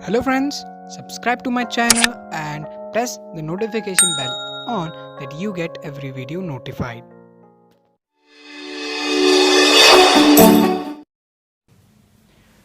Hello friends, subscribe to my channel and press the notification bell on that you get every video notified.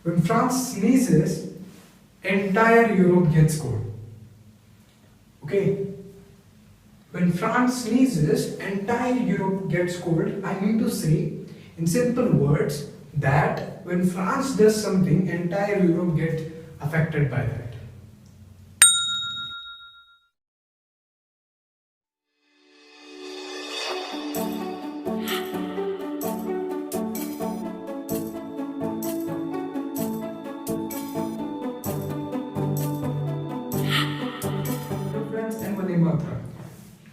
When France sneezes, entire Europe gets cold. Okay? When France sneezes, entire Europe gets cold. I mean to say, in simple words, that when France does something, entire Europe gets affected by that. Hello friends and Vande Matra.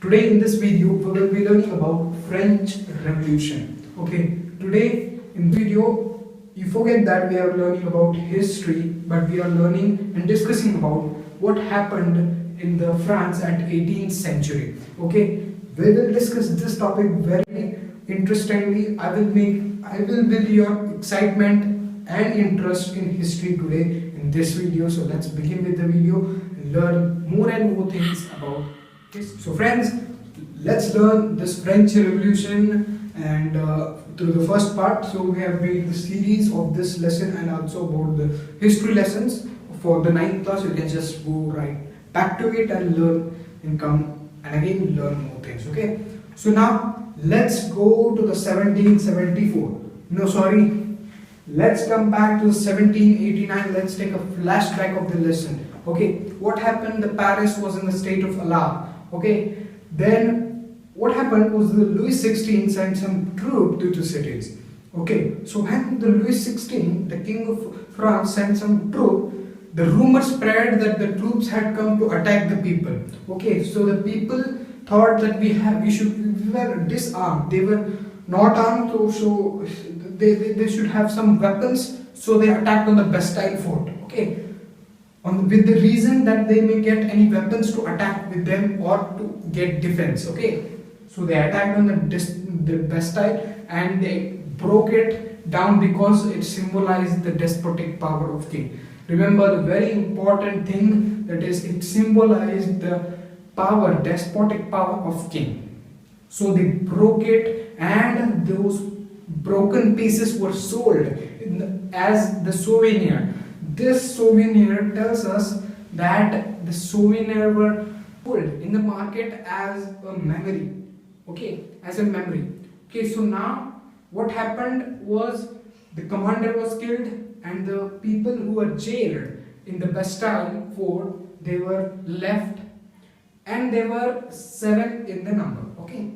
Today in this video we will be learning about French Revolution. Okay, today in the video you forget that we are learning about history, but we are learning and discussing about what happened in the France at 18th century. Okay, we will discuss this topic very interestingly. I will build your excitement and interest in history today in this video. So let's begin with the video and learn more and more things about history. So friends, let's learn this French Revolution and through the first part. So we have made the series of this lesson and also about the history lessons for the 9th class. You can just go right back to it and learn and come and again learn more things. Okay, so now let's go to the 1774. No, sorry, let's come back to 1789. Let's take a flashback of the lesson. Okay, what happened? The Paris was in the state of alarm. Okay, then what happened was the Louis XVI sent some troops to the cities. Okay, so when the Louis XVI, the king of France, sent some troops, the rumor spread that the troops had come to attack the people. Okay, so the people thought that we were disarmed. They were not armed, so they should have some weapons. So they attacked on the Bastille fort. Okay, with the reason that they may get any weapons to attack with them or to get defense. Okay, so they attacked on the Bastille and they broke it down because it symbolized the despotic power of king. Remember the very important thing, that is, it symbolized the power, despotic power of king. So they broke it and those broken pieces were sold as the souvenir. This souvenir tells us that the souvenir were sold in the market as a memory. Okay, as a memory. Okay, so now what happened was the commander was killed and the people who were jailed in the Bastille fort, they were left, and there were 7 in the number. Okay,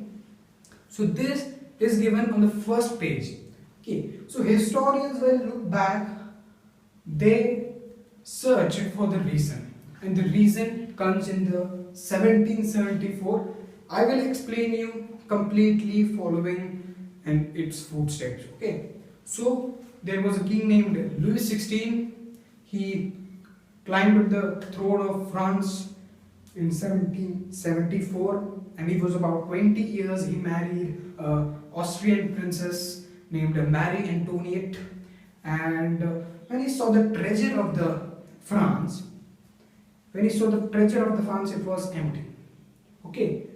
so this is given on the first page. Okay, so historians will look back, they search for the reason, and the reason comes in the 1774. I will explain you completely following and its footsteps. Okay, so there was a king named Louis XVI. He climbed the throne of France in 1774 and he was about 20 years. He married an Austrian princess named Marie Antoinette, and when he saw the treasure of the France, it was empty. Okay,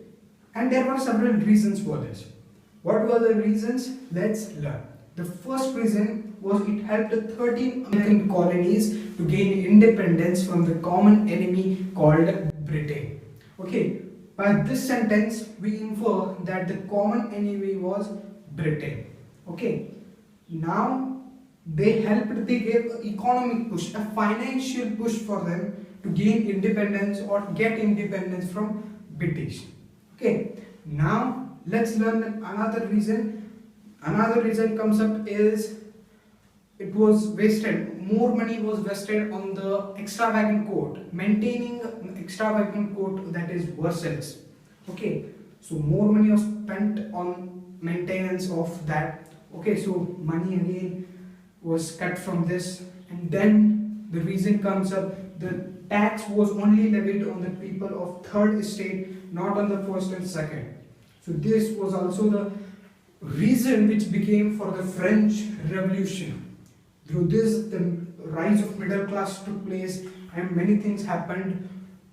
and there were several reasons for this. What were the reasons? Let's learn. The first reason was it helped the 13 American colonies to gain independence from the common enemy called Britain. Okay, by this sentence we infer that the common enemy was Britain. Okay, now they gave an economic push, a financial push for them to gain independence or get independence from British. Okay, now let's learn another reason. Another reason comes up is it was wasted. More money was wasted on the extravagant court, maintaining an extravagant court, that is Versailles. Okay, so more money was spent on maintenance of that. Okay, so money again was cut from this, and then the reason comes up, the tax was only levied on the people of third estate, not on the first and second. So this was also the reason which became for the French Revolution. Through this, the rise of middle class took place and many things happened,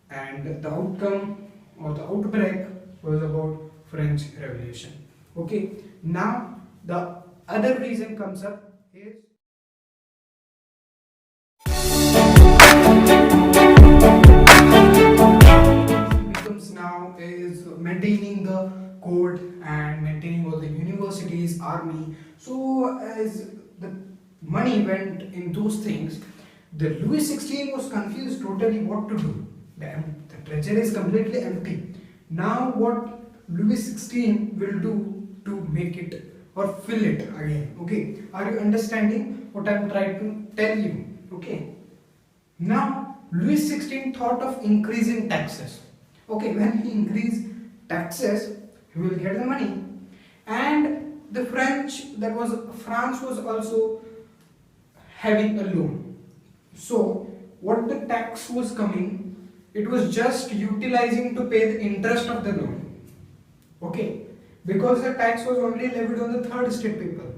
and the outcome or the outbreak was about French Revolution. Okay, now the other reason comes up is becomes now is maintaining the code and maintaining all the universities, army. So as the money went in those things, the Louis XVI was confused totally what to do. The treasury is completely empty. Now what Louis XVI will do to make it or fill it again? Okay, are you understanding what I'm trying to tell you? Okay. Now, Louis XVI thought of increasing taxes. Okay, when he increased taxes, he will get the money. And the France was also having a loan. So, what the tax was coming, it was just utilizing to pay the interest of the loan. Okay, because the tax was only levied on the third estate people.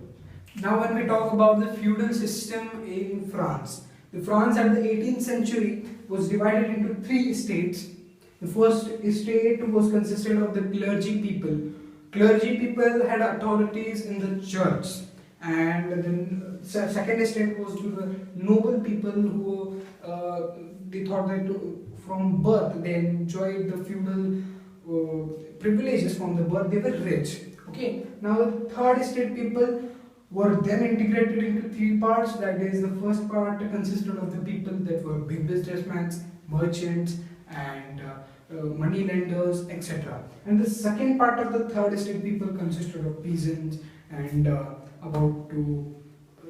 Now, when we talk about the feudal system in France, the France at the 18th century was divided into three estates. The first estate was consisted of the clergy people. Clergy people had authorities in the church, and then second estate was to the noble people who they thought that from birth they enjoyed the feudal privileges from the birth, they were rich. Okay, now the third estate people were then integrated into three parts. That is, the first part consisted of the people that were big businessmen, merchants, and money lenders, etc. And the second part of the third estate people consisted of peasants and about to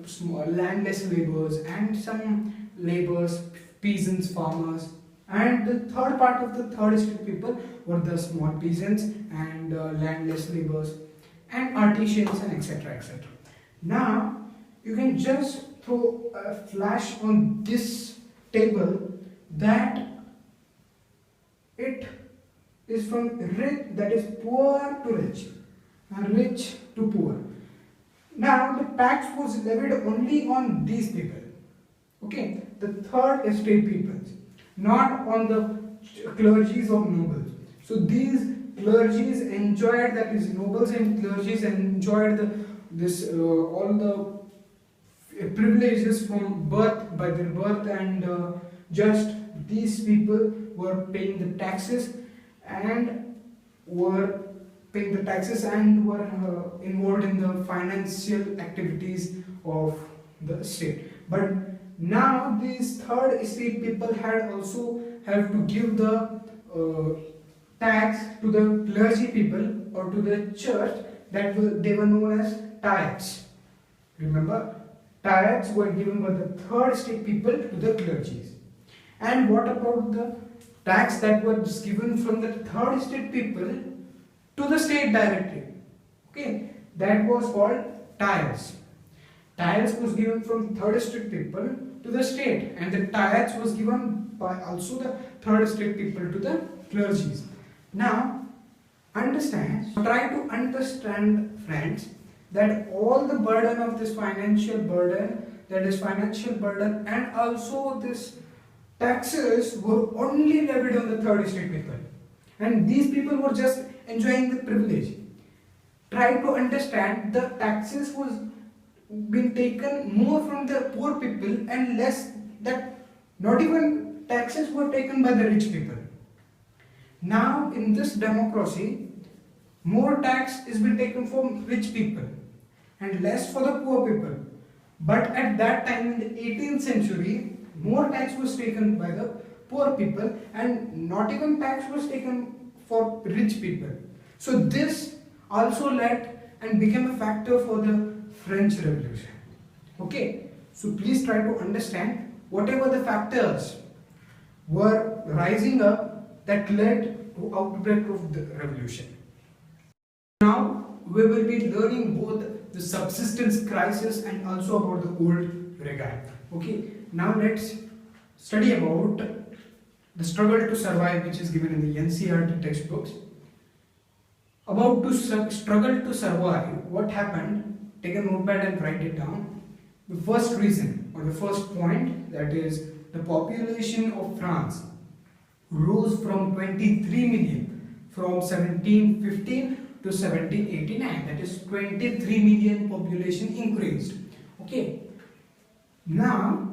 small landless laborers and some laborers, peasants, farmers. And the third part of the third estate people were the small peasants and landless laborers and artisans and etc. etc. Now, you can just throw a flash on this table that it is from rich, that is poor to rich, and rich to poor. Now, the tax was levied only on these people, okay, the third estate peoples, not on the clergies or nobles. So, these clergies enjoyed, that is, nobles and clergies enjoyed all the privileges from birth, by their birth, and just these people were paying the taxes and were involved in the financial activities of the state. But now these third estate people also have to give the tax to the clergy people or to the church, they were known as tithes. Remember, tithes were given by the third estate people to the clergies. And what about the tax that was given from the third estate people to the state directly? Okay, that was called tithes. Tithes was given from third estate people to the state, and the tithes was given by also the third estate people to the clergies. Now, try to understand, friends, that all the burden of this financial burden, and also this taxes were only levied on the third estate people, and these people were just enjoying the privilege. Try to understand, the taxes was being taken more from the poor people and less, that not even taxes were taken by the rich people. Now in this democracy, more tax is being taken from rich people and less for the poor people. But at that time in the 18th century, more tax was taken by the poor people and not even tax was taken for rich people. So this also led and became a factor for the French Revolution. Okay, so please try to understand whatever the factors were rising up that led to outbreak of the revolution. Now we will be learning both the subsistence crisis and also about the old regime. Okay, now let's study about the struggle to survive, which is given in the NCERT textbooks. About to struggle to survive, what happened? Take a notepad and write it down. The first reason, or the first point, that is the population of France rose from 23 million from 1715 to 1789. That is 23 million population increased. Okay. Now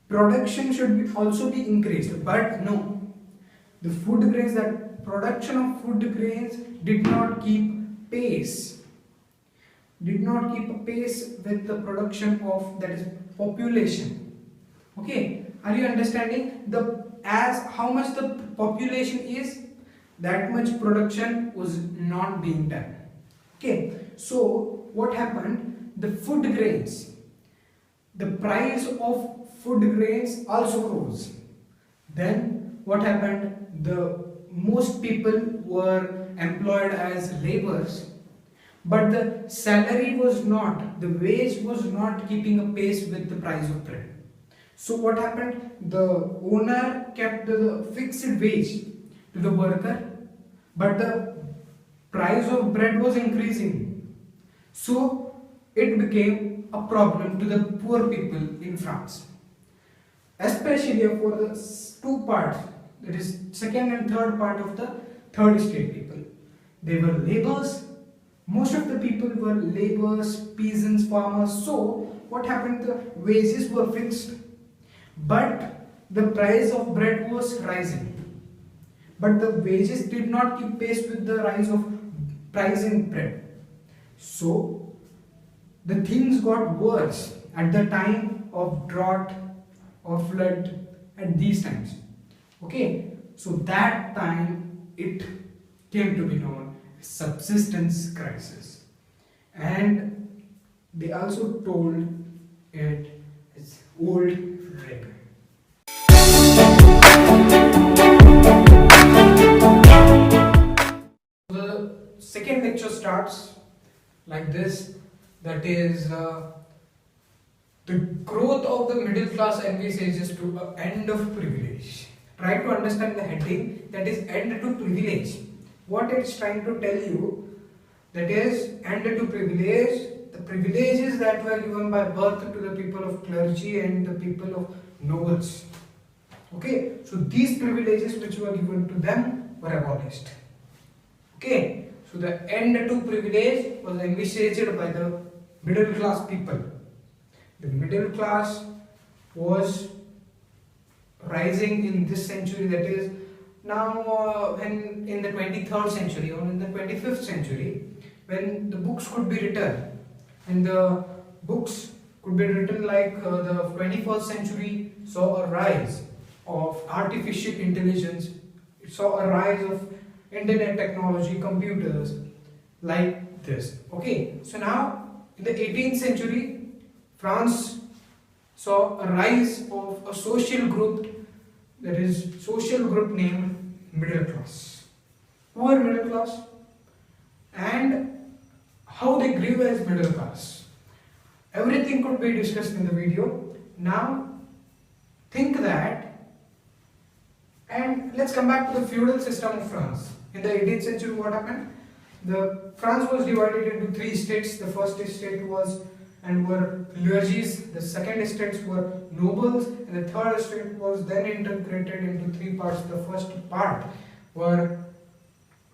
production should also be increased, but no, the food grains, that production of food grains did not keep pace with the production of, that is, population. Okay, are you understanding? The as how much the population is, that much production was not being done. Okay, so what happened? The food grains, the price of food grains also rose. Then what happened? The most people were employed as laborers, but the salary was not, the wage was not keeping a pace with the price of bread. So what happened? The owner kept the fixed wage to the worker, but the price of bread was increasing. So it became a problem to the poor people in France, especially for the two parts, that is second and third part of the third estate people. They were laborers. Most of the people were laborers, peasants, farmers. So what happened? The wages were fixed, but the price of bread was rising. But the wages did not keep pace with the rise of price in bread. So the things got worse at the time of drought or flood, at these times. Okay, so that time it came to be known as subsistence crisis, and they also told it as old rig. The second lecture starts like this, that is the growth of the middle class envisages to an end of privilege. Try to understand the heading, that is end to privilege. What it's trying to tell you, that is end to privilege, the privileges that were given by birth to the people of clergy and the people of nobles. Okay, so these privileges which were given to them were abolished. Okay, so the end to privilege was envisaged by the middle class people. The middle class was rising in this century, that is now when in the 23rd century or in the 25th century, when the books could be written, and the books could be written like the 21st century saw a rise of artificial intelligence, it saw a rise of internet technology, computers, like this. Okay, so now in the 18th century, France saw a rise of a social group, that is social group named middle class. Who are middle class and how they grew as middle class? Everything could be discussed in the video. Now think that, and let's come back to the feudal system of France. In the 18th century, what happened? The France was divided into three states. The first estate was and were clergies, the second estates were nobles, and the third estate was then integrated into three parts. The first part were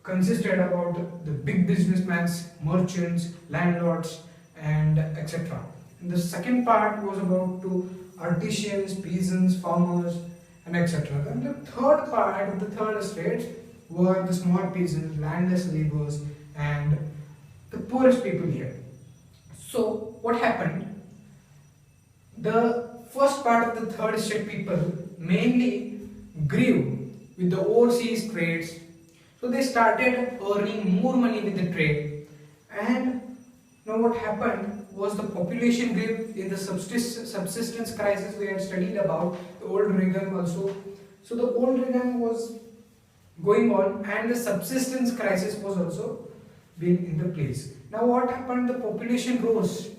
consisted about the big businessmen, merchants, landlords, and etc. And the second part was about to artisans, peasants, farmers, and etc. Then the third part of the third estate were the small peasants, landless laborers, and the poorest people here. So what happened? The first part of the third estate people mainly grew with the overseas trades. So they started earning more money with the trade. And now what happened was the population grew in the subsistence crisis we had studied about, the old regime also. So the old regime was going on and the subsistence crisis was also being in the place. Now what happened? The population rose,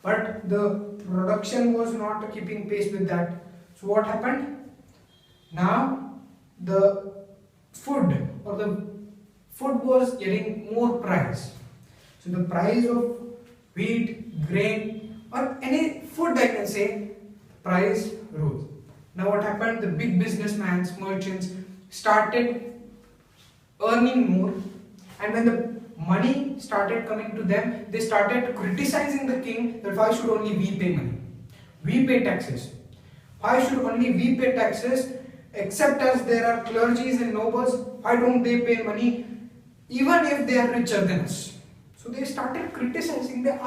but the production was not keeping pace with that. So what happened? Now the food was getting more price. So the price of wheat, grain, or any food, I can say price rose. Now what happened? The big businessmen, merchants started earning more, and when the money started coming to them, they started criticizing the king that why should only we pay money? We pay taxes. Why should only we pay taxes? Except as there are clergies and nobles, why don't they pay money even if they are richer than us? So they started criticizing, they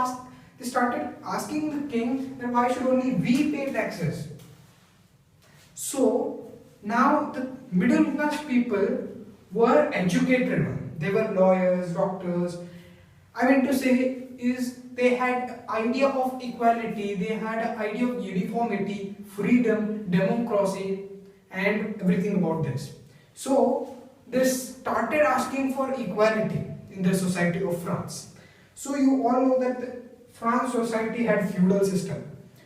started asking the king that why should only we pay taxes? So now the middle class people were educated one. They were lawyers, doctors. I mean to say is they had idea of equality, they had an idea of uniformity, freedom, democracy, and everything about this. So they started asking for equality in the society of France. So you all know that the France society had feudal system.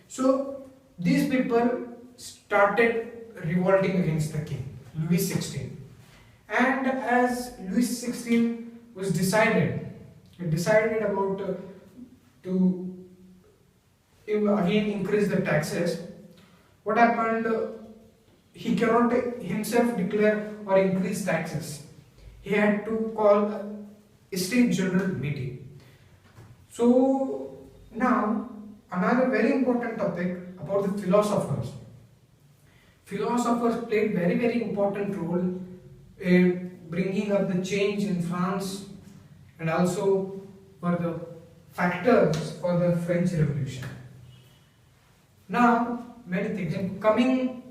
So these people started revolting against the king, Louis XVI. And as Louis XVI was decided about to again increase the taxes. What happened? He cannot himself declare or increase taxes. He had to call a state general meeting. So now another very important topic about the philosophers. Philosophers played very important role in bringing up the change in France and also for the factors for the French Revolution. Now many things. And coming